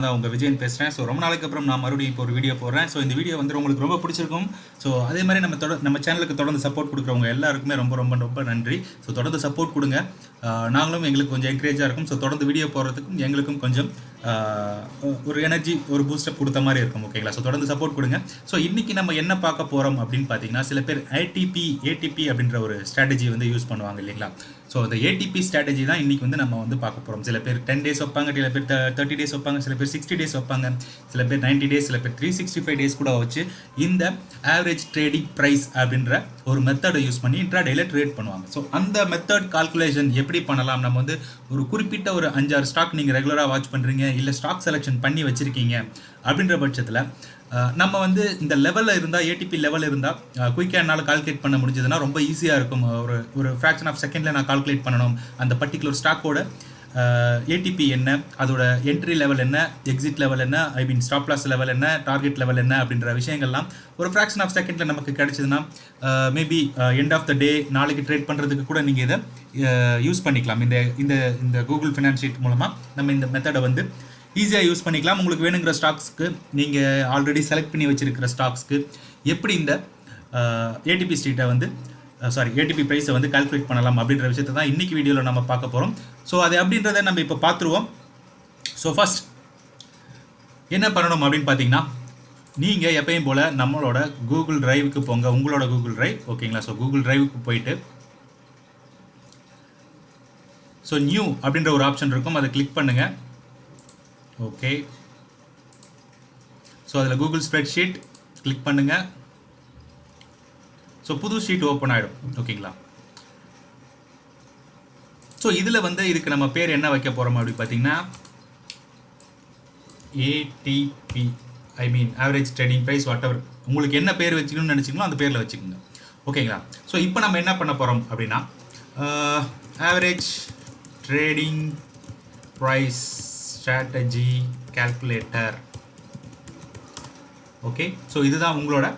நான் உங்கள் விஜயன் பேசுகிறேன். ஸோ ரொம்ப நாளைக்கு அப்புறம் நான் மறுபடியும் இப்போ ஒரு வீடியோ போடுறேன். ஸோ இந்த வீடியோ வந்து உங்களுக்கு ரொம்ப பிடிச்சிருக்கும். ஸோ அதே மாதிரி நம்ம சேனலுக்கு தொடர்ந்து சப்போர்ட் கொடுக்குறவங்க எல்லாருக்குமே ரொம்ப ரொம்ப ரொம்ப நன்றி. ஸோ தொடர்ந்து சப்போர்ட் கொடுங்க. நாங்களும் எங்களுக்கு கொஞ்சம் என்கரேஜாக இருக்கும். ஸோ தொடர்ந்து வீடியோ போடுறதுக்கும் எங்களுக்கும் கொஞ்சம் ஒரு எனர்ஜி, ஒரு பூஸ்டப் கொடுத்த மாதிரி இருக்கும். ஓகேங்களா? ஸோ தொடர்ந்து சப்போர்ட் கொடுங்க. ஸோ இன்றைக்கி நம்ம என்ன பார்க்க போகிறோம் அப்படின்னு பார்த்தீங்கன்னா, சில பேர் ஏடிபி அப்படின்ற ஒரு ஸ்ட்ராட்டஜி வந்து யூஸ் பண்ணுவாங்க இல்லைங்களா? ஸோ அந்த ஏடிபி ஸ்ட்ராட்டஜி தான் இன்றைக்கி வந்து நம்ம வந்து பார்க்க போகிறோம். சில பேர் 10 days வைப்பாங்க, சில பேர் 30 days வைப்பாங்க, சில பேர் 60 days வைப்பாங்க, சில பேர் 90 days, சில பேர் 365 days கூட வச்சு இந்த ஆவரேஜ் ட்ரேடிங் ப்ரைஸ் அப்படின்ற ஒரு மெத்தடை யூஸ் பண்ணி இன்ட்ராடேல ட்ரேட் பண்ணுவாங்க. ஸோ அந்த மெத்தட் கால்குலேஷன் எப்படி பண்ணலாம்? நம்ம வந்து ஒரு குறிப்பிட்ட ஒரு 5-6 ஸ்டாக் நீங்கள் ரெகுலராக வாட்ச் பண்ணுறீங்க, இல்லை ஸ்டாக் செலெக்ஷன் பண்ணி வச்சுருக்கீங்க அப்படின்ற பட்சத்தில் நம்ம வந்து இந்த லெவலில் இருந்தால், ஏடிபி லெவல் இருந்தால் குயிக்காக என்னால் கால்குலேட் பண்ண முடிஞ்சதுன்னா ரொம்ப ஈஸியாக இருக்கும். ஒரு ஃப்ராக்ஷன் ஆஃப் செகண்டில் நான் கால்குலேட் பண்ணணும் அந்த பர்டிகுலர் ஸ்டாக்கோட ஏடிபி என்ன, அதோட என்ட்ரி லெவல் என்ன, எக்ஸிட் லெவல் என்ன, ஸ்டாப் லாஸ் லெவல் என்ன, டார்கெட் லெவல் என்ன அப்படின்ற விஷயங்கள்லாம் ஒரு ஃப்ராக்ஷன் ஆஃப் செகண்டில் நமக்கு கிடைச்சதுன்னா மேபி எண்ட் ஆஃப் த டே நாளைக்கு ட்ரேட் பண்ணுறதுக்கு கூட நீங்கள் இதை யூஸ் பண்ணிக்கலாம். இந்த கூகுள் ஃபினான்ஸ் ஷீட் மூலமாக நம்ம இந்த மெத்தடை வந்து ஈஸியாக யூஸ் பண்ணிக்கலாம். உங்களுக்கு வேணுங்கிற ஸ்டாக்ஸ்க்கு, நீங்கள் ஆல்ரெடி செலக்ட் பண்ணி வச்சுருக்கிற ஸ்டாக்ஸ்க்கு எப்படி இந்த ஏடிபி ப்ரைஸை வந்து கால்குலேட் பண்ணலாம் அப்படின்ற விஷயத்தை தான் இன்றைக்கி வீடியோவில் நம்ம பார்க்க போகிறோம். ஸோ அது அப்படின்றத நம்ம இப்போ பார்த்துருவோம். ஸோ ஃபஸ்ட் என்ன பண்ணணும் அப்படின்னு பார்த்தீங்கன்னா, நீங்கள் எப்பயும் போல் நம்மளோட கூகுள் டிரைவுக்கு போங்க. உங்களோட கூகுள் டிரைவ், ஓகேங்களா? ஸோ கூகுள் டிரைவுக்கு போயிட்டு ஸோ நியூ அப்படின்ற ஒரு ஆப்ஷன் இருக்கும், அதை கிளிக் பண்ணுங்கள். ஓகே, ஸோ அதில் கூகுள் ஸ்ப்ரெட்ஷீட் கிளிக் பண்ணுங்கள். ஸோ புது ஷீட் ஓப்பன் ஆகிடும். ஓகேங்களா? ஸோ இதில் வந்து இதுக்கு நம்ம பேர் என்ன வைக்க போகிறோம் அப்படின்னு பார்த்தீங்கன்னா, ATP average trading price, whatever உங்களுக்கு என்ன பேர் வச்சுக்கணும்னு நினச்சிங்களோ அந்த பேரில் வச்சுக்கோங்க. ஓகேங்களா? ஸோ இப்போ நம்ம என்ன பண்ண போகிறோம் அப்படின்னா, average trading price strategy calculator. Okay, so இதுதான் உங்களோட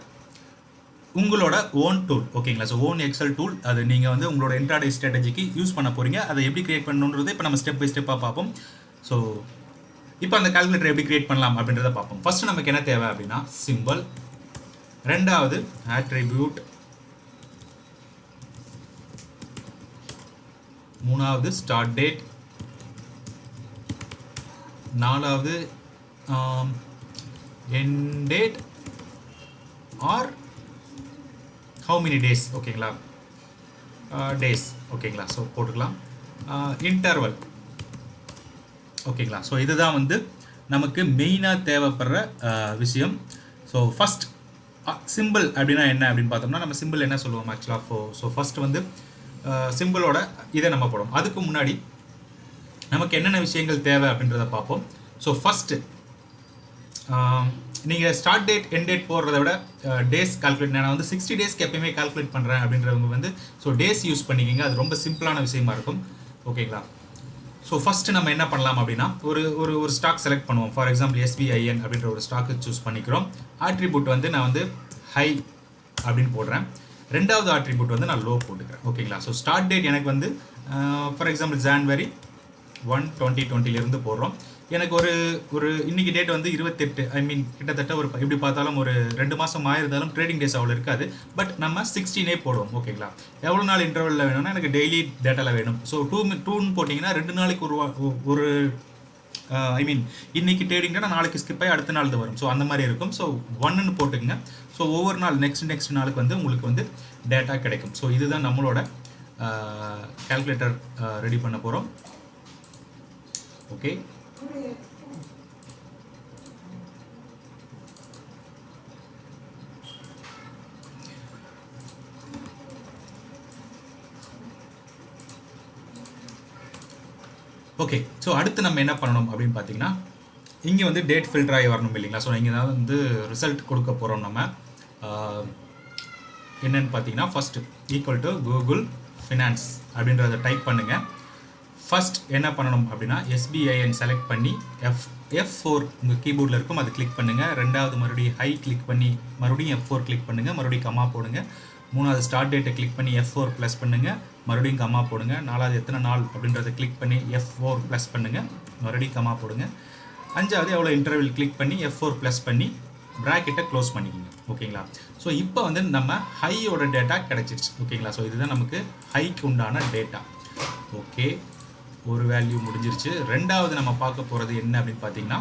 ஓன் டூல். ஓகேங்களா? ஸோ ஓன் எக்ஸல் டூல், அது நீங்கள் வந்து உங்களோட இன்ட்ராடே ஸ்ட்ராட்டஜிக்கு யூஸ் பண்ண போகிறீங்க. அதை எப்படி கிரியேட் பண்ணணுன்றது இப்போ நம்ம ஸ்டெப் பை ஸ்டெப்பாக பார்ப்போம். ஸோ இப்போ அந்த கால்குலேட்டர் எப்படி கிரியேட் பண்ணலாம் அப்படின்றத பார்ப்போம். ஃபர்ஸ்ட் நமக்கு என்ன தேவை அப்படின்னா, சிம்பிள், ரெண்டாவது ஆட்ரிபியூட், மூணாவது ஸ்டார்ட் டேட், நாலாவது end date or how many days. ஓகேங்களா? டேஸ். ஓகேங்களா? ஸோ போட்டுக்கலாம். இன்டர்வல். ஓகேங்களா? ஸோ இதுதான் வந்து நமக்கு மெயினாக தேவைப்படுற விஷயம். ஸோ ஃபஸ்ட் சிம்பிள் அப்படின்னா என்ன அப்படின்னு பார்த்தோம்னா, நம்ம சிம்பிள் என்ன சொல்லுவோம் ஆக்சுவலாக. ஸோ ஃபஸ்ட் வந்து சிம்பிளோட இதை நம்ம போடும். அதுக்கு முன்னாடி நமக்கு என்னென்ன விஷயங்கள் தேவை அப்படின்றத பார்ப்போம். ஸோ ஃபஸ்ட்டு நீங்கள் ஸ்டார்ட் டேட் எண்ட் டேட் போடுறத விட டேஸ் கால்குலேட், நான் வந்து 60 daysக்கு எப்பயுமே கால்குலேட் பண்ணுறேன் அப்படின்றவங்க வந்து ஸோ டேஸ் யூஸ் பண்ணிக்கிங்க. அது ரொம்ப சிம்பிளான விஷயமா இருக்கும். ஓகேங்களா? ஸோ ஃபஸ்ட்டு நம்ம என்ன பண்ணலாம் அப்படின்னா, ஒரு ஸ்டாக் செலக்ட் பண்ணுவோம். ஃபார் எக்ஸாம்பிள் SBIN அப்படின்ற ஒரு ஸ்டாக்கு சூஸ் பண்ணிக்கிறோம். ஆட்ரிபியூட் வந்து நான் வந்து ஹை அப்படின்னு போடுறேன். ரெண்டாவது ஆட்ரிபியூட் வந்து நான் லோ போட்டுக்கிறேன். ஓகேங்களா? ஸோ ஸ்டார்ட் டேட் எனக்கு வந்து ஃபார் எக்ஸாம்பிள் January 1, 2020 போடுறோம். எனக்கு ஒரு இன்னைக்கு டேட் வந்து 28, கிட்டத்தட்ட ஒரு எப்படி பார்த்தாலும் ஒரு 2 மாதம் ஆயிருந்தாலும் ட்ரேடிங் டேஸ் அவ்வளோ இருக்காது. பட் நம்ம 16 போடுவோம். ஓகேங்களா? எவ்வளோ நாள் இன்டர்வலில் வேணும்னா, எனக்கு டெய்லி டேட்டாவில் வேணும். ஸோ 2 போட்டிங்கன்னா 2 நாளைக்கு ஒரு இன்னைக்கு ட்ரேடிங் டேட்டா நாளைக்கு ஸ்கிப் ஆகி அடுத்த நாள் தான் வரும். ஸோ அந்த மாதிரி இருக்கும். ஸோ 1ன்னு போட்டுக்கங்க. ஸோ ஒவ்வொரு நாள் நெக்ஸ்ட் நாளுக்கு வந்து உங்களுக்கு வந்து டேட்டா கிடைக்கும். ஸோ இதுதான் நம்மளோட கால்குலேட்டர் ரெடி பண்ண போகிறோம். Okay, okay. ஸோ அடுத்து நம்ம என்ன பண்ணணும் அப்படின்னு பார்த்தீங்கன்னா, இங்கே வந்து டேட் ஃபில்டர் ஆகி வரணும் இல்லைங்களா? ஸோ இங்கே தான் வந்து ரிசல்ட் கொடுக்க போகிறோம். நம்ம என்னென்னு பார்த்தீங்கன்னா, first equal to Google finance அப்படின்றத டைப் பண்ணுங்கள். ஃபஸ்ட் என்ன பண்ணணும் அப்படின்னா, SBIN செலக்ட் பண்ணி F4 உங்கள் கீபோர்டில் இருக்கும், அதை கிளிக் பண்ணுங்கள். ரெண்டாவது மறுபடியும் ஹை கிளிக் பண்ணி மறுபடியும் F4 கிளிக் பண்ணுங்கள், மறுபடியும் கமா போடுங்க. மூணாவது ஸ்டார்ட் டேட்டை கிளிக் பண்ணி F4 ப்ளஸ் பண்ணுங்கள், மறுபடியும் கமா போடுங்க. நாலாவது எத்தனை நாள் அப்படின்றத கிளிக் பண்ணி F4 ப்ளஸ் பண்ணுங்கள், மறுபடியும் கமா போடுங்க. அஞ்சாவது எவ்வளோ இன்டர்வல் கிளிக் பண்ணி F4 ப்ளஸ் பண்ணி ப்ராக்கெட்டை க்ளோஸ் பண்ணிக்கிங்க. ஓகேங்களா? ஸோ இப்போ வந்து நம்ம ஹையோட டேட்டா கிடச்சிருச்சு. ஓகேங்களா? ஸோ இதுதான் நமக்கு ஹைக்கு உண்டான டேட்டா. ஓகே, ஒரு வேல்யூ முடிஞ்சிருச்சு. ரெண்டாவது நம்ம பார்க்க போகிறது என்ன அப்படின்னு பார்த்தீங்கன்னா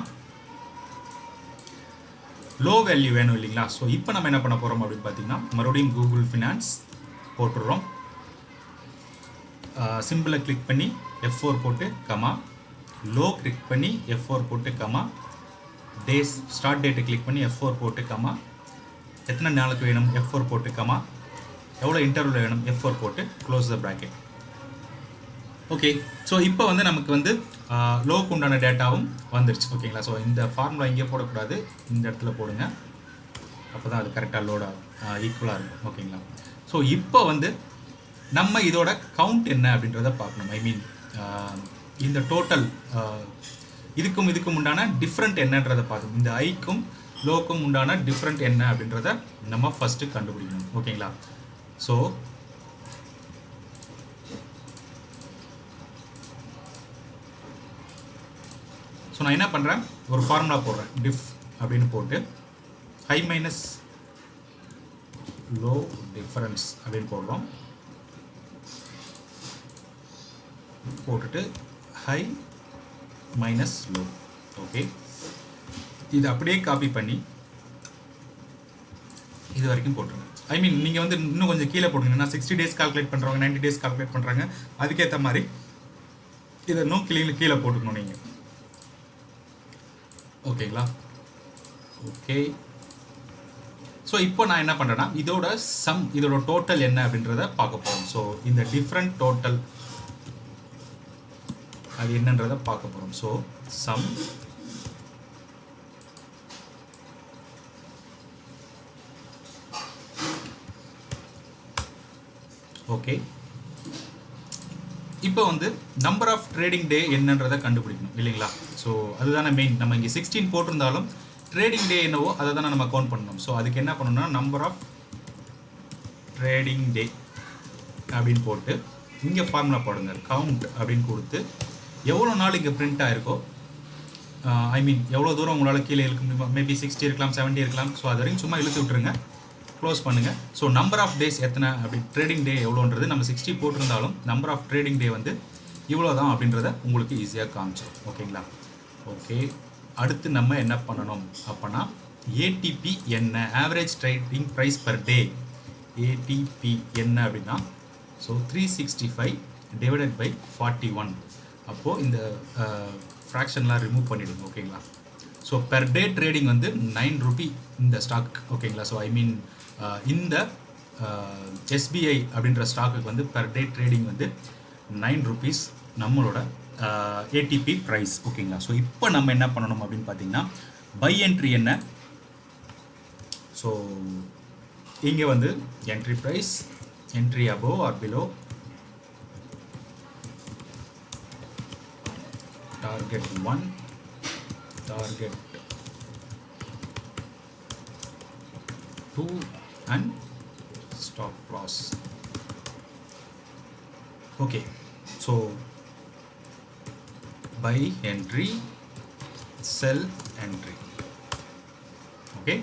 லோ வேல்யூ வேணும் இல்லைங்களா? ஸோ இப்போ நம்ம என்ன பண்ண போகிறோம் அப்படின்னு பார்த்தீங்கன்னா மறுபடியும் கூகுள் ஃபினான்ஸ் போட்டுடுறோம். சிம்பிளை கிளிக் பண்ணி F4 போட்டு கமா, லோ கிளிக் பண்ணி F4 போட்டு கமா, டேஸ் ஸ்டார்ட் டேட்டை கிளிக் பண்ணி F4 போட்டு கமா, எத்தனை நாளுக்கு வேணும் F4 போட்டு கமா, எவ்வளோ இன்டர்வல் வேணும் F4 போட்டு close the bracket. Okay, so இப்போ வந்து நமக்கு வந்து லோக்கு உண்டான டேட்டாவும் வந்துருச்சு. ஓகேங்களா? ஸோ இந்த ஃபார்முலா இங்கே போடக்கூடாது, இந்த இடத்துல போடுங்க. அப்போ தான் அது கரெக்டாக லோட் ஆகும், ஈக்குவலாக இருக்கும். ஓகேங்களா? ஸோ இப்போ வந்து நம்ம இதோட கவுண்ட் என்ன அப்படின்றத பார்க்கணும். ஐ மீன் இந்த டோட்டல் இதுக்கும் உண்டான டிஃப்ரெண்ட் என்னன்றதை பார்க்கணும். இந்த ஐக்கும் லோக்கும் உண்டான டிஃப்ரெண்ட் என்ன அப்படின்றத நம்ம ஃபஸ்ட்டு கண்டுபிடிக்கணும். ஓகேங்களா? ஸோ நான் என்ன பண்ணுறேன், ஒரு ஃபார்முலா போடுறேன். டிஃப் அப்படின்னு போட்டு ஹை மைனஸ் லோ டிஃபரன்ஸ் அப்படின்னு போடுறோம். போட்டுட்டு ஹை மைனஸ் லோ. ஓகே, இது அப்படியே காப்பி பண்ணி இது வரைக்கும் போட்டுருங்க. ஐ மீன் நீங்கள் வந்து இன்னும் கொஞ்சம் கீழே போடுங்கன்னா 60 டேஸ் கால்குலேட் பண்ணுறவங்க 90 டேஸ் கால்குலேட் பண்ணுறாங்க, அதுக்கேற்ற மாதிரி இதை இன்னும் கீழே போட்டுக்கணும் நீங்கள். ஓகேங்களா? ஓகே, ஸோ இப்போ நான் என்ன பண்ணுறேன்னா இதோட டோட்டல் என்ன அப்படின்றத பார்க்க போகிறோம். ஸோ இந்த டிஃப்ரெண்ட் டோட்டல் அது என்னன்றதை பார்க்க போகிறோம். ஸோ சம் ஓகே, இப்போ வந்து நம்பர் ஆஃப் ட்ரேடிங் டே என்னன்றதை கண்டுபிடிக்கணும் இல்லைங்களா? ஸோ அதுதானே மெயின். நம்ம இங்கே 16 போட்டிருந்தாலும் ட்ரேடிங் டே என்னவோ அதை தானே நம்ம கவுண்ட் பண்ணணும். ஸோ அதுக்கு என்ன பண்ணணும்னா நம்பர் ஆஃப் ட்ரேடிங் டே அப்படின்னு போட்டு இங்கே ஃபார்முலா போடுங்க. கவுண்ட் அப்படின்னு கொடுத்து எவ்வளோ நாள் இங்கே பிரிண்ட் ஆகிருக்கோ, ஐ மீன் எவ்வளோ தூரம் உங்களால் கீழே இழுக்க முடியுமா, மேபி 60 இருக்கலாம், 70 இருக்கலாம். ஸோ அது வரைக்கும் சும்மா இழுத்து விட்டுருங்க, க்ளோஸ் பண்ணுங்கள். ஸோ நம்பர் ஆஃப் டேஸ் எத்தனை அப்படி ட்ரேடிங் டே எவ்வளோன்றது நம்ம 60 போட்டிருந்தாலும் நம்பர் ஆஃப் ட்ரேடிங் டே வந்து இவ்வளோ தான் அப்படின்றத உங்களுக்கு ஈஸியாக காமிச்சிடும். ஓகேங்களா? ஓகே, அடுத்து நம்ம என்ன பண்ணணும் அப்படின்னா ஏடிபி என்ன, average trading price per day. ATP என்ன அப்படின்னா ஸோ 365 டிவைடட் பை 41. அப்போது இந்த ஃப்ராக்ஷன்லாம் ரிமூவ் பண்ணிவிடுங்க. ஓகேங்களா? ஸோ பெர் டே ட்ரேடிங் வந்து 9 ரூபி இந்த ஸ்டாக். ஓகேங்களா? ஸோ ஐ மீன் இந்த எஸ்பிஐ அப்படின்ற ஸ்டாக்குக்கு வந்து பெர் டே ட்ரேடிங் வந்து 9 ருபீஸ் நம்மளோட ஏடிபி ப்ரைஸ். ஓகேங்களா? ஸோ இப்போ நம்ம என்ன பண்ணணும் அப்படின்னு பார்த்தீங்கன்னா பை என்ட்ரி என்ன. ஸோ இங்கே வந்து entry price, entry above or below, target 1, target 2 and stop loss. Okay, so buy entry, sell entry. Okay,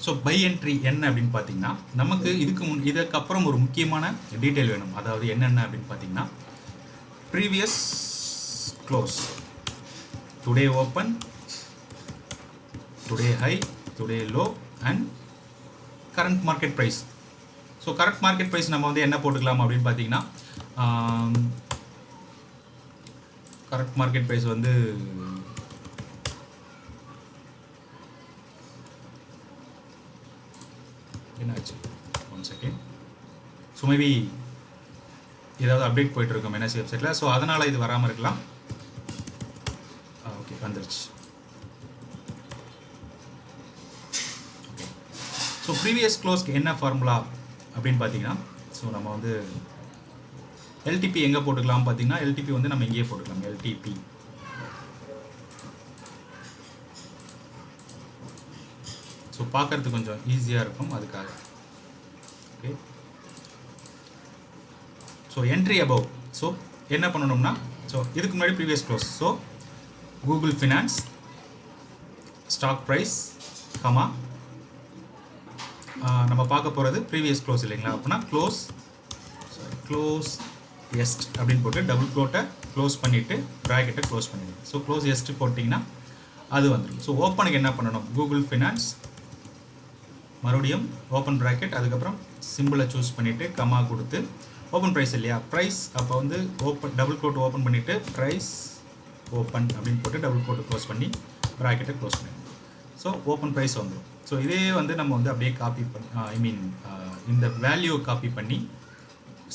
so by entry என்ன அப்படின்னு பார்த்தீங்கன்னா நமக்கு இதுக்கப்புறம் ஒரு முக்கியமான டீட்டெயில் வேணும். அதாவது என்னென்ன அப்படின்னு பார்த்தீங்கன்னா previous close, today open, today high, today low and current market price. So current market price நம்ம வந்து என்ன போட்டுக்கலாம் அப்படின்னு பார்த்தீங்கன்னா கரண்ட் மார்க்கெட் ப்ரைஸ் வந்து என்னாச்சு, 1 செகண்ட். ஸோ மேபி ஏதாவது அப்டேட் போயிட்டுருக்கோம் என்எஸ்சி வெப்சைட்டில், ஸோ அதனால் இது வராமல் இருக்கலாம். ஓகே, வந்துருச்சு. ஓகே, ஸோ ப்ரீவியஸ் க்ளோஸ்க்கு என்ன ஃபார்முலா அப்படின்னு பார்த்தீங்கன்னா ஸோ நம்ம வந்து எல்டிபி எங்கே போட்டுக்கலாம் பார்த்தீங்கன்னா எல்டிபி வந்து நம்ம இங்கேயே போட்டுக்கலாம். எல்டிபி ஸோ பார்க்குறதுக்கு கொஞ்சம் ஈஸியாக இருக்கும், அதுக்காக. Okay. So entry above. So என்ன பண்ணணும்னா, ஸோ இதுக்கு முன்னாடி previous close. So Google finance stock price comma நம்ம பார்க்க போகிறது ப்ரீவியஸ் க்ளோஸ் இல்லைங்களா. அப்படின்னா க்ளோஸ் எஸ்ட் அப்படின்னு போட்டு டபுள் க்ளோட்டை க்ளோஸ் பண்ணிவிட்டு ப்ராக்கெட்டை க்ளோஸ் பண்ணிடுங்க. ஸோ க்ளோஸ் எஸ்ட் போட்டிங்கன்னா அது வந்துடும். ஸோ ஓப்பனுக்கு என்ன பண்ணணும், கூகுள் ஃபினான்ஸ் மறுபடியும் ஓப்பன் ப்ராக்கெட், அதுக்கப்புறம் சிம்பிளை சூஸ் பண்ணிவிட்டு கமா கொடுத்து ஓப்பன் ப்ரைஸ் இல்லையா, ப்ரைஸ் அப்போ வந்து ஓப்பன் டபுள் கோட் ஓப்பன் பண்ணிவிட்டு ப்ரைஸ் ஓப்பன் அப்படின்னு போட்டு டபுள் கோட்டு க்ளோஸ் பண்ணி ப்ராக்கெட்டை க்ளோஸ் பண்ணிடுங்க. ஸோ ஓப்பன் ப்ரைஸ் வந்துடும். ஸோ இதே வந்து நம்ம வந்து அப்படியே காப்பி பண்ணி இந்த வேல்யூ காப்பி பண்ணி,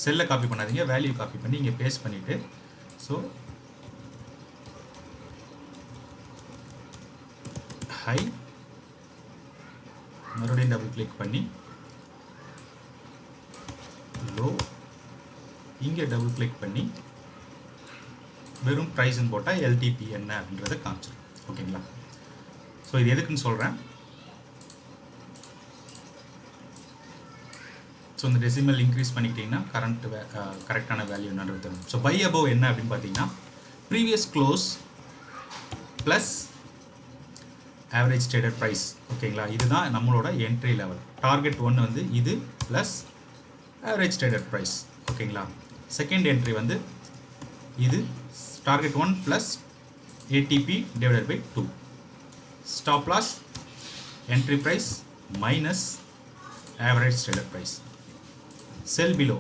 செல்லை காப்பி பண்ணாதீங்க, வேல்யூ காப்பி பண்ணி இங்கே பேஸ்ட் பண்ணிவிட்டு, ஸோ ஹை மறுபடியும் டபுள் கிளிக் பண்ணி லோ இங்கே டபுள் கிளிக் பண்ணி வெறும் ப்ரைஸ்ன்னு போட்டால் எல்டிபி என்ன அப்படின்றத காமிச்சிடும். ஓகேங்களா. ஸோ இது எதுக்குன்னு சொல்கிறேன். ஸோ இந்த டெசிமல் இன்க்ரீஸ் பண்ணிக்கிட்டிங்கன்னா கரெக்டான வேல்யூ என்னன்றது தெரியும். ஸோ பை அபவ் என்ன அப்படின்னு பார்த்தீங்கன்னா, previous close plus average traded price. ஓகேங்களா. இதுதான் நம்மளோட என்ட்ரி லெவல். டார்கெட் 1 வந்து இது ப்ளஸ் ஆவரேஜ் ட்ரேடட் ப்ரைஸ். ஓகேங்களா. செகண்ட் என்ட்ரி வந்து இது target 1 plus ATP divided by 2. Stop loss entry price minus average traded price. Sell below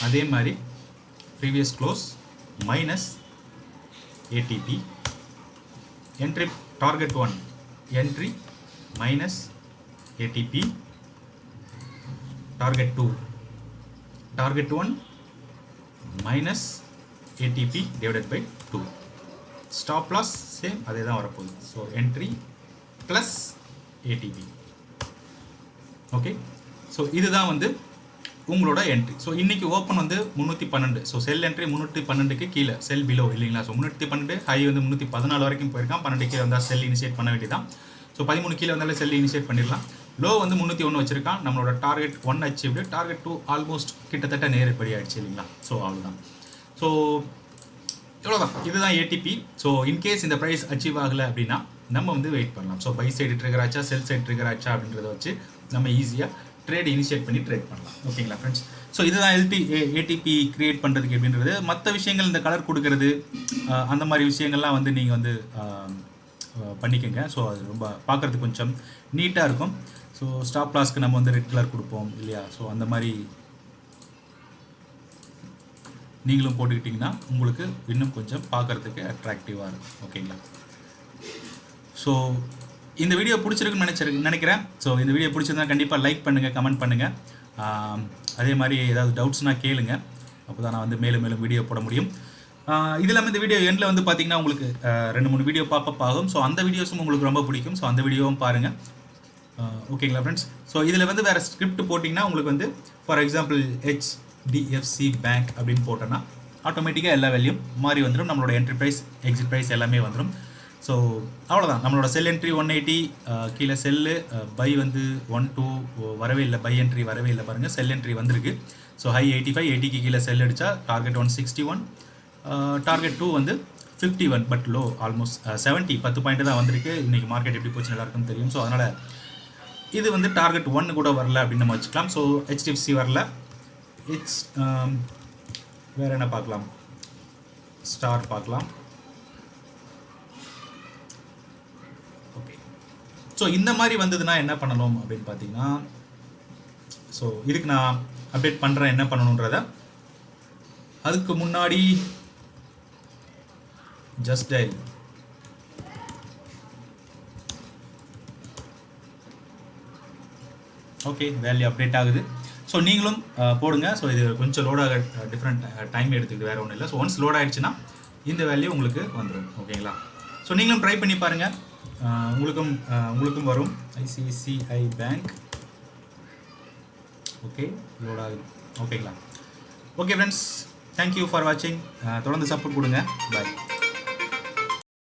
அதே மாதிரி previous close minus ATP. Entry target 1 entry minus ATP. Target 2 target 1 minus ATP divided by 2. Stop loss same அதே தான் வரப்போகுது. So entry plus ATP. Okay. So இதுதான் வந்து உங்களோட entry. So இன்றைக்கி open வந்து 312. ஸோ செல் என்ட்ரி 312க்கு கீழே, செல் பிலோ இல்லைங்களா. ஸோ 312 ஹை வந்து 314 வரைக்கும் போயிருக்கான். 12 கீழே வந்தால் செல் இனிஷியேட் பண்ண வேண்டியதான். ஸோ 13 கீழே வந்தாலும் செல் இனிஷியேட் பண்ணிடலாம். லோ வந்து 301 வச்சுருக்கான். நம்மளோட டார்கெட் 1 அச்சீவ்டு. டார்கெட் 2 ஆல்மோஸ்ட் கிட்டத்தட்ட நேரப்படி ஆகிடுச்சு இல்லைங்களா. ஸோ அவ்வளோதான். ஸோ இவ்வளோதான். இதுதான் ஏடிபி. ஸோ இன்கேஸ் இந்த ப்ரைஸ் அச்சீவ் ஆகலை அப்படின்னா நம்ம வந்து வெயிட் பண்ணலாம். ஸோ பை சைடு ட்ரிகர் ஆச்சா செல் சைடு ட்ரிகர் ஆச்சா அப்படின்றத வச்சு நம்ம ஈஸியாக ட்ரேட் இனிஷியேட் பண்ணி ட்ரேட் பண்ணலாம். ஓகேங்களா ஃப்ரெண்ட்ஸ். ஸோ இதுதான் ஏடிபி க்ரியேட் பண்ணுறதுக்கு எப்படின்றது. மற்ற விஷயங்கள் இந்த கலர் கொடுக்கறது அந்த மாதிரி விஷயங்கள்லாம் வந்து நீங்கள் வந்து பண்ணிக்கோங்க. ஸோ அது ரொம்ப பார்க்குறதுக்கு கொஞ்சம் நீட்டாக இருக்கும். ஸோ ஸ்டாப் லாஸ்க்கு நம்ம வந்து ரெட் கலர் கொடுப்போம் இல்லையா. ஸோ அந்த மாதிரி நீங்களும் போட்டுக்கிட்டிங்கன்னா உங்களுக்கு இன்னும் கொஞ்சம் பார்க்குறதுக்கு அட்ராக்டிவாக இருக்கும். ஓகேங்களா. ஸோ இந்த வீடியோ பிடிச்சிருக்குன்னு நினைக்கிறேன். ஸோ இந்த வீடியோ பிடிச்சிருந்தா கண்டிப்பாக லைக் பண்ணுங்கள், கமெண்ட் பண்ணுங்கள். அதே மாதிரி ஏதாவது டவுட்ஸ்னால் கேளுங்க. அப்போ தான் நான் வந்து மேலும் மேலும் வீடியோ போட முடியும். இது இல்லாமல் இந்த வீடியோ எண்டில் வந்து பார்த்திங்கன்னா உங்களுக்கு 2-3 வீடியோ பாப்பப் ஆகும். ஸோ அந்த வீடியோஸும் உங்களுக்கு ரொம்ப பிடிக்கும். ஸோ அந்த வீடியோவும் பாருங்கள். ஓகேங்களா ஃப்ரெண்ட்ஸ். ஸோ இதில் வந்து வேறு ஸ்கிரிப்ட் போட்டிங்கன்னா உங்களுக்கு வந்து ஃபார் எக்ஸாம்பிள் HDFC பேங்க் அப்படின்னு போட்டோன்னா ஆட்டோமேட்டிக்காக எல்லா வேல்யூம் மாறி வந்துடும். நம்மளோட என்ட்ரி ப்ரைஸ், எக்ஸிட் ப்ரைஸ் எல்லாமே வந்துடும். ஸோ அவ்வளோதான். நம்மளோட செல் என்ட்ரி 180, கீழே செல்லு பை வந்து 1-2 வரவே இல்லை, பை என்ட்ரி வரவே இல்லை பாருங்கள். செல் என்ட்ரி வந்திருக்கு. ஸோ ஹை 85, 80க்கு கீழே செல் அடித்தா டார்கெட் 161, டார்கெட் 2 வந்து 51, பட் லோ ஆல்மோஸ்ட் 70, 10 பாயிண்ட் தான் வந்திருக்கு. இன்றைக்கி மார்க்கெட் எப்படி போச்சு எல்லாருக்கும் தெரியும். ஸோ அதனால் இது வந்து டார்கெட் 1 கூட வரல அப்படின்னு நம்ம வச்சுக்கலாம். ஸோ HDFC வரல. வேறு என்ன பார்க்கலாம், ஸ்டார் பார்க்கலாம். ஓகே. ஸோ இந்த மாதிரி வந்ததுன்னா என்ன பண்ணணும் அப்படின்னு பார்த்தீங்கன்னா, ஸோ இதுக்கு நான் அப்டேட் பண்ணுறேன் என்ன பண்ணணுன்றத. அதுக்கு முன்னாடி just dial. Okay, value update ஆகுது. ஸோ நீங்களும் போடுங்க. ஸோ இது கொஞ்சம் லோடாக டிஃப்ரெண்ட் டைம் எடுத்துக்குது, வேறு ஒன்றும் இல்லை. ஸோ ஒன்ஸ் லோட் ஆகிடுச்சுன்னா இந்த வேல்யூ உங்களுக்கு வந்துடும். ஓகேங்களா. ஸோ நீங்களும் ட்ரை பண்ணி பாருங்கள், உங்களுக்கும் வரும். ICICI bank. ஓகே, லோட் ஆகுது. ஓகேங்களா. ஓகே ஃப்ரெண்ட்ஸ், தேங்க்யூ ஃபார் வாட்சிங். தொடர்ந்து சப்போர்ட் கொடுங்க. பாய்.